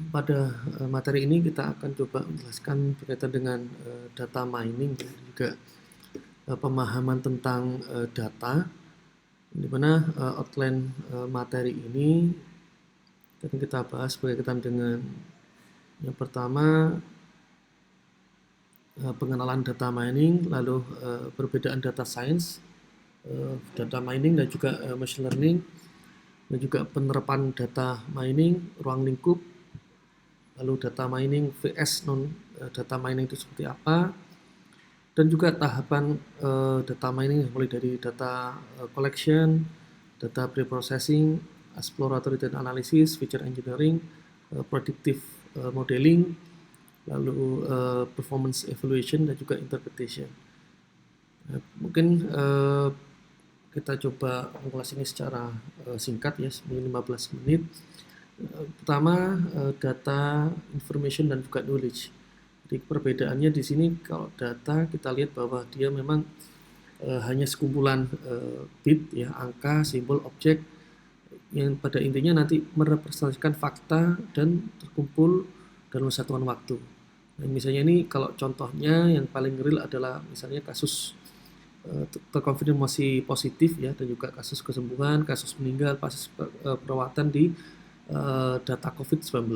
Pada materi ini kita akan coba menjelaskan berkaitan dengan data mining dan juga pemahaman tentang data, di mana outline materi ini akan kita bahas berkaitan dengan yang pertama pengenalan data mining, lalu perbedaan data science, data mining dan juga machine learning, dan juga penerapan data mining, ruang lingkup, lalu data mining vs non data mining itu seperti apa, dan juga tahapan data mining mulai dari data collection, data preprocessing, exploratory data analysis, feature engineering, predictive modeling, lalu performance evaluation dan juga interpretation. Mungkin kita coba mengulas ini secara singkat ya, 15 menit. Pertama, data, information, dan juga knowledge. Jadi perbedaannya di sini, kalau data kita lihat bahwa dia memang hanya sekumpulan bit, ya, angka, simbol, objek, yang pada intinya nanti merepresentasikan fakta dan terkumpul dalam satuan waktu. Nah, misalnya ini kalau contohnya yang paling real adalah misalnya kasus terkonfirmasi positif ya, dan juga kasus kesembuhan, kasus meninggal, kasus perawatan di data COVID-19.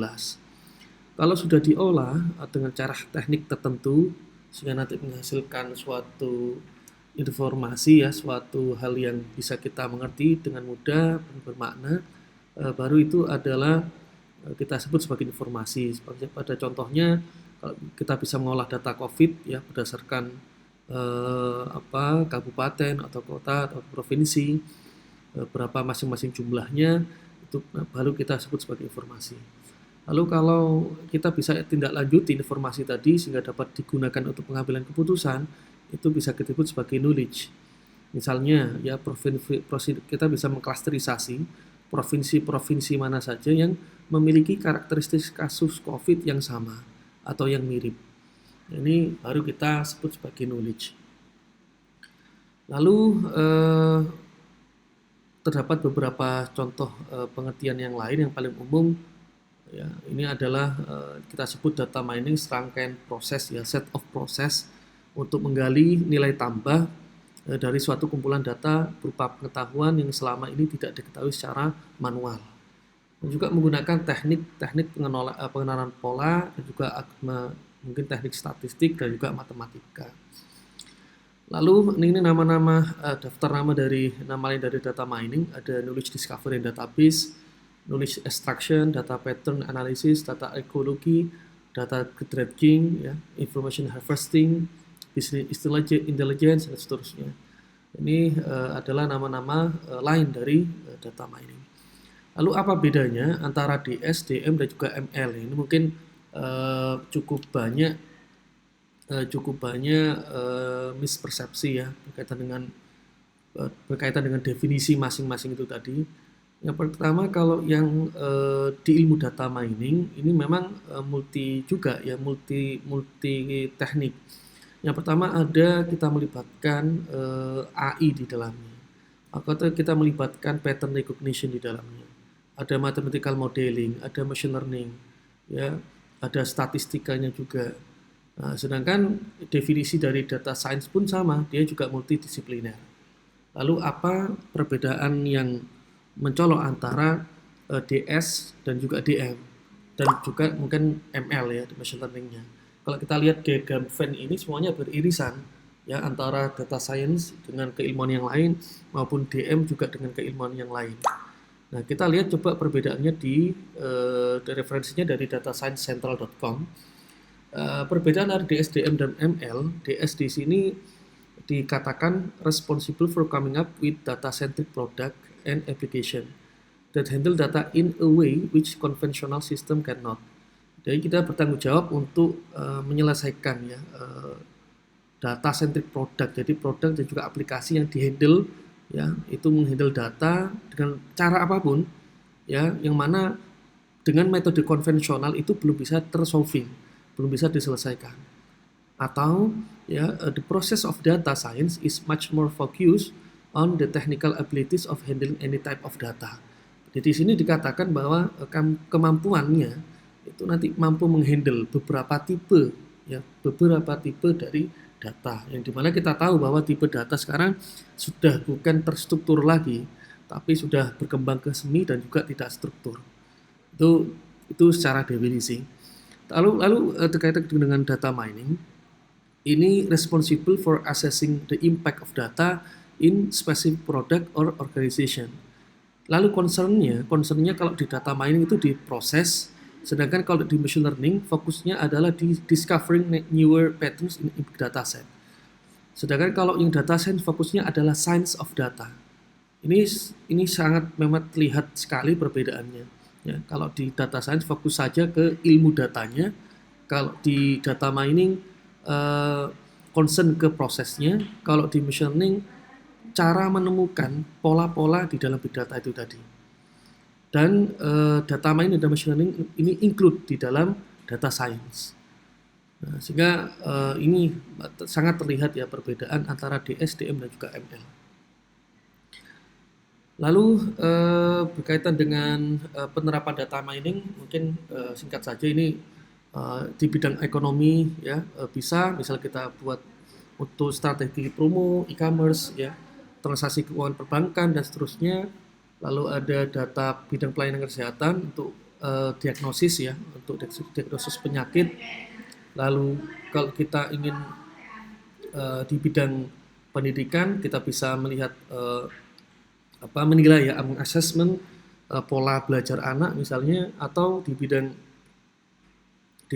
Kalau sudah diolah dengan cara teknik tertentu sehingga nanti menghasilkan suatu informasi ya, suatu hal yang bisa kita mengerti dengan mudah dan bermakna, baru itu adalah kita sebut sebagai informasi. Seperti pada contohnya, kalau kita bisa mengolah data COVID ya berdasarkan kabupaten atau kota atau provinsi, berapa masing-masing jumlahnya, itu baru kita sebut sebagai informasi. Lalu kalau kita bisa tindak lanjuti informasi tadi sehingga dapat digunakan untuk pengambilan keputusan, itu bisa kita sebut sebagai knowledge. Misalnya ya kita bisa mengklasterisasi provinsi-provinsi mana saja yang memiliki karakteristik kasus COVID yang sama atau yang mirip. Ini baru kita sebut sebagai knowledge. Lalu terdapat beberapa contoh pengertian yang lain yang paling umum ya, ini adalah kita sebut data mining serangkaian proses ya, set of process untuk menggali nilai tambah dari suatu kumpulan data berupa pengetahuan yang selama ini tidak diketahui secara manual. Dan juga menggunakan teknik pengenalan pola dan juga mungkin teknik statistik dan juga matematika. Lalu ini nama-nama daftar nama lain dari data mining, ada knowledge discovery and database, knowledge extraction, data pattern analysis, data ecology, data dredging, ya, information harvesting, business intelligence, dan seterusnya. Ini adalah nama-nama lain dari data mining. Lalu apa bedanya antara DS, DM, dan juga ML? Ini mungkin cukup banyak mispersepsi ya berkaitan dengan definisi masing-masing itu tadi. Yang pertama, kalau yang di ilmu data mining ini memang multi teknik. Yang pertama ada kita melibatkan AI di dalamnya, atau kita melibatkan pattern recognition di dalamnya. Ada mathematical modeling, ada machine learning, ya, ada statistikanya juga. Nah, sedangkan definisi dari data science pun sama, dia juga multidisipliner. Lalu apa perbedaan yang mencolok antara DS dan juga DM dan juga mungkin ML ya, di machine learningnya? Kalau kita lihat diagram Venn ini semuanya beririsan ya, antara data science dengan keilmuan yang lain maupun DM juga dengan keilmuan yang lain. Nah, kita lihat coba perbedaannya di referensinya dari datasciencecentral.com. Perbedaan dari DS, DM, dan ML. DS di sini dikatakan responsible for coming up with data-centric product and application that handle data in a way which conventional system cannot. Jadi kita bertanggung jawab untuk menyelesaikan ya data-centric product. Jadi produk dan juga aplikasi yang dihandle ya, itu menghandle data dengan cara apapun ya, yang mana dengan metode konvensional itu belum bisa tersolving, belum bisa diselesaikan. Atau ya, the process of data science is much more focused on the technical abilities of handling any type of data. Jadi di sini dikatakan bahwa kemampuannya itu nanti mampu menghandle beberapa tipe, ya, beberapa tipe dari data, yang dimana kita tahu bahwa tipe data sekarang sudah bukan terstruktur lagi, tapi sudah berkembang ke semi dan juga tidak struktur. Itu secara definisi. Lalu terkait dengan data mining, ini responsible for assessing the impact of data in specific product or organization. Lalu concernnya kalau di data mining itu diproses, sedangkan kalau di machine learning fokusnya adalah di discovering newer patterns in big data set. Sedangkan kalau yang data science fokusnya adalah science of data. Ini sangat memang terlihat sekali perbedaannya. Ya, kalau di data science fokus saja ke ilmu datanya, kalau di data mining concern ke prosesnya, kalau di machine learning cara menemukan pola-pola di dalam big data itu tadi. Dan data mining dan machine learning ini include di dalam data science. Nah, sehingga ini sangat terlihat ya perbedaan antara DS, DM dan juga ML. Lalu berkaitan dengan penerapan data mining, mungkin singkat saja ini di bidang ekonomi ya, bisa misal kita buat untuk strategi promo, e-commerce ya, transaksi keuangan perbankan dan seterusnya. Lalu ada data bidang pelayanan kesehatan untuk diagnosis ya, untuk diagnosis penyakit. Lalu kalau kita ingin di bidang pendidikan, kita bisa melihat menilai ya, assessment pola belajar anak misalnya, atau di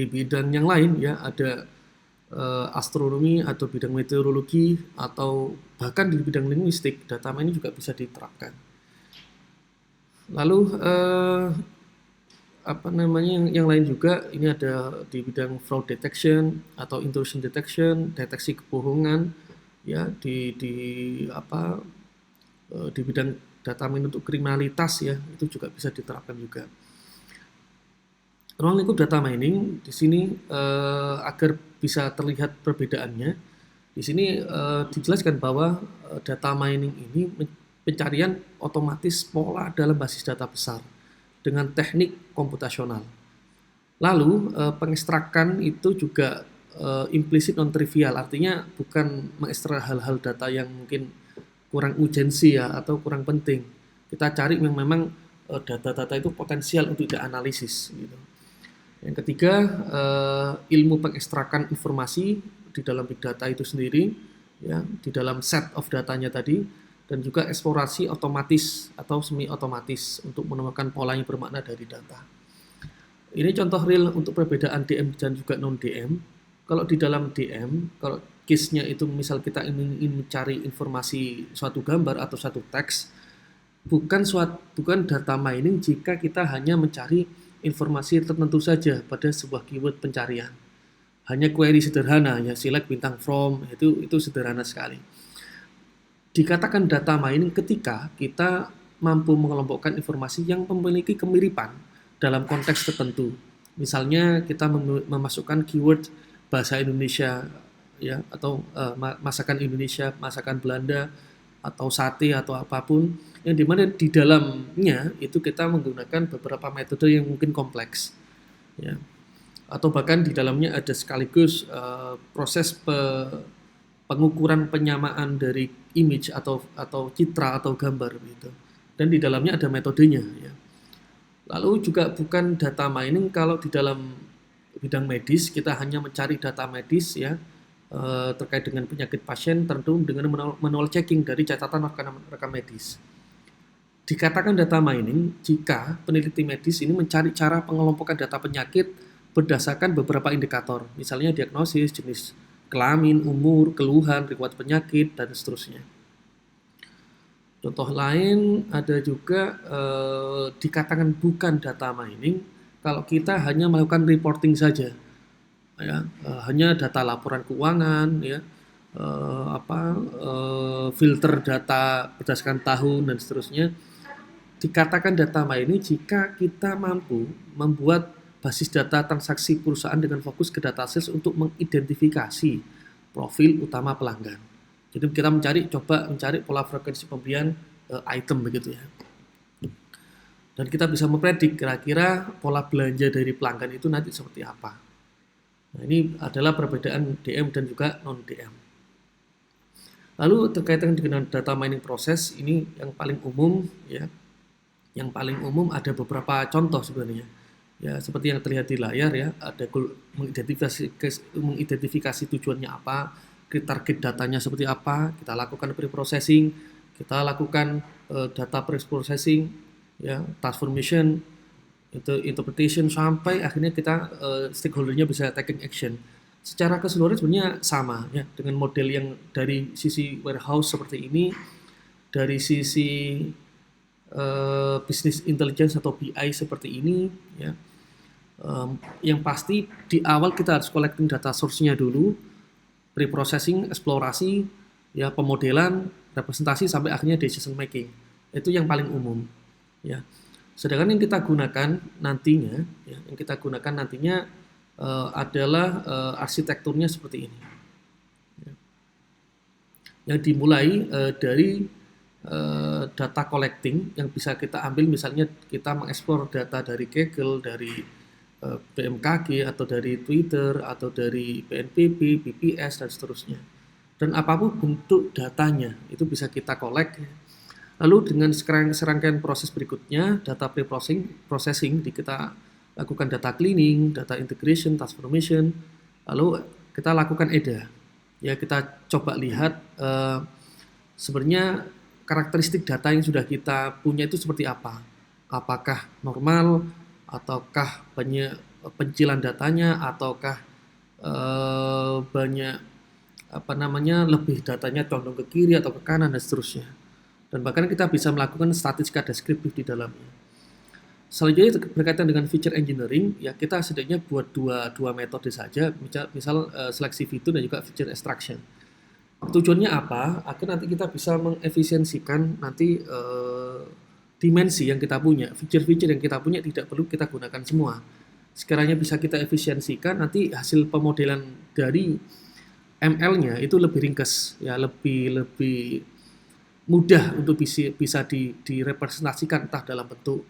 bidang yang lain ya, ada astronomi atau bidang meteorologi, atau bahkan di bidang linguistik data mining juga bisa diterapkan. Lalu yang lain juga ini ada di bidang fraud detection atau intrusion detection, deteksi kebohongan ya, di bidang data mining untuk kriminalitas ya, itu juga bisa diterapkan juga. Ruang lingkup data mining di sini agar bisa terlihat perbedaannya, di sini dijelaskan bahwa data mining ini pencarian otomatis pola dalam basis data besar dengan teknik komputasional. Lalu pengekstrakan itu juga implicit non-trivial, artinya bukan mengekstrak hal-hal data yang mungkin kurang urgensi ya, atau kurang penting. Kita cari yang memang data-data itu potensial untuk dianalisis gitu. Yang ketiga, ilmu pengekstrakan informasi di dalam big data itu sendiri ya, di dalam set of datanya tadi, dan juga eksplorasi otomatis atau semi otomatis untuk menemukan pola yang bermakna dari data. Ini contoh real untuk perbedaan DM dan juga non DM. Kalau di dalam DM, kalau case-nya itu misal kita ingin mencari informasi suatu gambar atau suatu teks, bukan data mining jika kita hanya mencari informasi tertentu saja pada sebuah keyword pencarian. Hanya query sederhana ya, select bintang from, itu sederhana sekali. Dikatakan data mining ketika kita mampu mengelompokkan informasi yang memiliki kemiripan dalam konteks tertentu. Misalnya kita memasukkan keyword bahasa Indonesia ya, atau masakan Indonesia, masakan Belanda, atau sate atau apapun, yang dimana di dalamnya itu kita menggunakan beberapa metode yang mungkin kompleks ya, atau bahkan di dalamnya ada sekaligus proses pengukuran penyamaan dari image atau citra atau gambar gitu, dan di dalamnya ada metodenya ya. Lalu juga bukan data mining kalau di dalam bidang medis kita hanya mencari data medis ya, terkait dengan penyakit pasien tentu dengan manual checking dari catatan rekam medis. Dikatakan data mining jika peneliti medis ini mencari cara pengelompokan data penyakit berdasarkan beberapa indikator, misalnya diagnosis, jenis kelamin, umur, keluhan, riwayat penyakit, dan seterusnya. Contoh lain ada juga dikatakan bukan data mining kalau kita hanya melakukan reporting saja, ya, hanya data laporan keuangan, ya, filter data berdasarkan tahun dan seterusnya. Dikatakan data mining jika kita mampu membuat basis data transaksi perusahaan dengan fokus ke data sales untuk mengidentifikasi profil utama pelanggan. Jadi kita coba mencari pola frekuensi pembelian item begitu ya. Dan kita bisa mempredik kira-kira pola belanja dari pelanggan itu nanti seperti apa. Nah, ini adalah perbedaan DM dan juga non-DM. Lalu terkait dengan data mining proses, ini yang paling umum ya. Yang paling umum ada beberapa contoh sebenarnya. Ya, seperti yang terlihat di layar ya, ada mengidentifikasi tujuannya apa, target datanya seperti apa, kita lakukan pre-processing, kita lakukan data pre-processing, ya, transformation, interpretation, sampai akhirnya kita stakeholdernya bisa taking action. Secara keseluruhan sebenarnya sama ya, dengan model yang dari sisi warehouse seperti ini, dari sisi business intelligence atau BI seperti ini ya. Yang pasti di awal kita harus collecting data source-nya dulu, pre-processing, eksplorasi, ya, pemodelan, representasi, sampai akhirnya decision making. Itu yang paling umum ya. Sedangkan yang kita gunakan nantinya adalah arsitekturnya seperti ini ya. Yang dimulai dari data collecting yang bisa kita ambil, misalnya kita mengeksplor data dari Kaggle, dari BMKG, atau dari Twitter, atau dari BNPB, BPS, dan seterusnya. Dan apapun bentuk datanya itu bisa kita collect. Lalu dengan serangkaian proses berikutnya, data pre-processing, kita lakukan data cleaning, data integration, transformation, lalu kita lakukan EDA. Ya, kita coba lihat sebenarnya karakteristik data yang sudah kita punya itu seperti apa. Apakah normal, ataukah pencilan datanya, ataukah banyak lebih datanya condong ke kiri atau ke kanan, dan seterusnya. Dan bahkan kita bisa melakukan statistika deskriptif di dalamnya. Selanjutnya berkaitan dengan feature engineering, ya kita setidaknya buat dua metode saja, misal seleksi fitur dan juga feature extraction. Tujuannya apa? Agar nanti kita bisa mengefisiensikan nanti dimensi yang kita punya, feature-feature yang kita punya tidak perlu kita gunakan semua. Sekiranya bisa kita efisiensikan, nanti hasil pemodelan dari ML-nya itu lebih ringkas, ya, lebih mudah untuk bisa direpresentasikan, entah dalam bentuk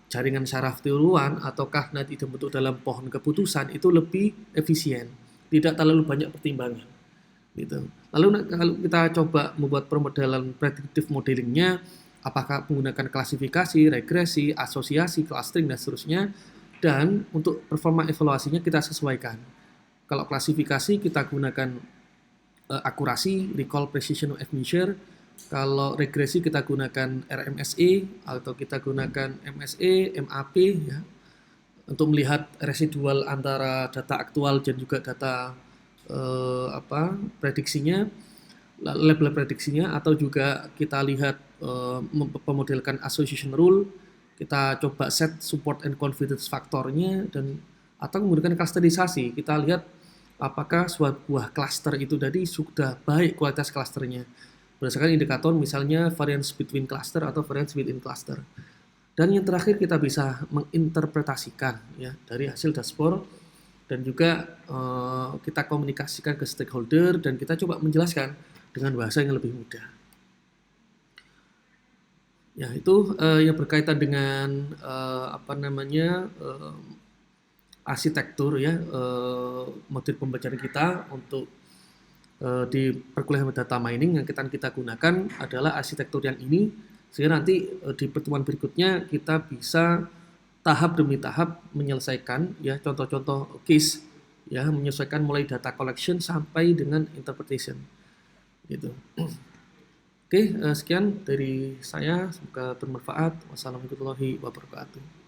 jaringan syaraf tiruan ataukah nanti dibentuk dalam pohon keputusan. Itu lebih efisien, tidak terlalu banyak pertimbangan gitu. Lalu kalau kita coba membuat permodelan predictive modelingnya, apakah menggunakan klasifikasi, regresi, asosiasi, clustering, dan seterusnya. Dan untuk performa evaluasinya kita sesuaikan. Kalau klasifikasi kita gunakan akurasi, recall, precision of measure. Kalau regresi kita gunakan RMSE atau kita gunakan MSE, MAP ya, untuk melihat residual antara data aktual dan juga data prediksinya, label prediksinya, atau juga kita lihat memodelkan association rule, kita coba set support and confidence faktornya, dan atau menggunakan clusterisasi, kita lihat apakah sebuah cluster itu tadi sudah baik kualitas clusternya berdasarkan indikator misalnya variance between cluster atau variance within cluster. Dan yang terakhir kita bisa menginterpretasikan ya dari hasil dashboard, dan juga kita komunikasikan ke stakeholder, dan kita coba menjelaskan dengan bahasa yang lebih mudah. Ya, itu yang berkaitan dengan arsitektur ya, model pembelajaran kita untuk di perkuliahan data mining. Yang kita gunakan adalah arsitektur yang ini, sehingga nanti di pertemuan berikutnya kita bisa tahap demi tahap menyelesaikan ya contoh-contoh case ya, menyesuaikan mulai data collection sampai dengan interpretation gitu. Oke, sekian dari saya, semoga bermanfaat. Wassalamualaikum warahmatullahi wabarakatuh.